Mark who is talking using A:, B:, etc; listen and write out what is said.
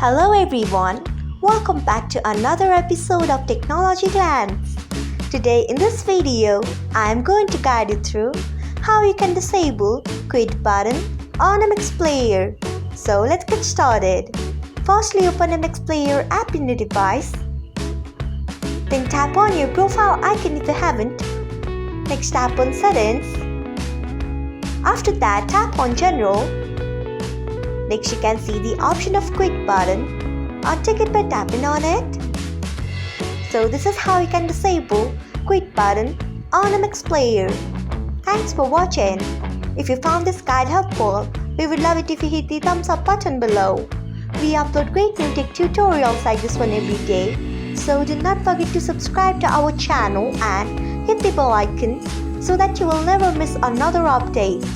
A: Hello everyone, welcome back to another episode of Technologyglance. Today in this video, I am going to guide you through how you can disable quit button on MX Player. So let's get started. Firstly, open MX Player app in your device. Then tap on your profile icon if you haven't. Next tap on Settings. After that, tap on General. Next, you can see the option of quit button. Untick it by tapping on it. So this is how you can disable quit button on MX Player. Thanks for watching. If you found this guide helpful, we would love it if you hit the thumbs up button below. We upload great new tech tutorials like this one every day. So do not forget to subscribe to our channel and hit the bell icon so that you will never miss another update.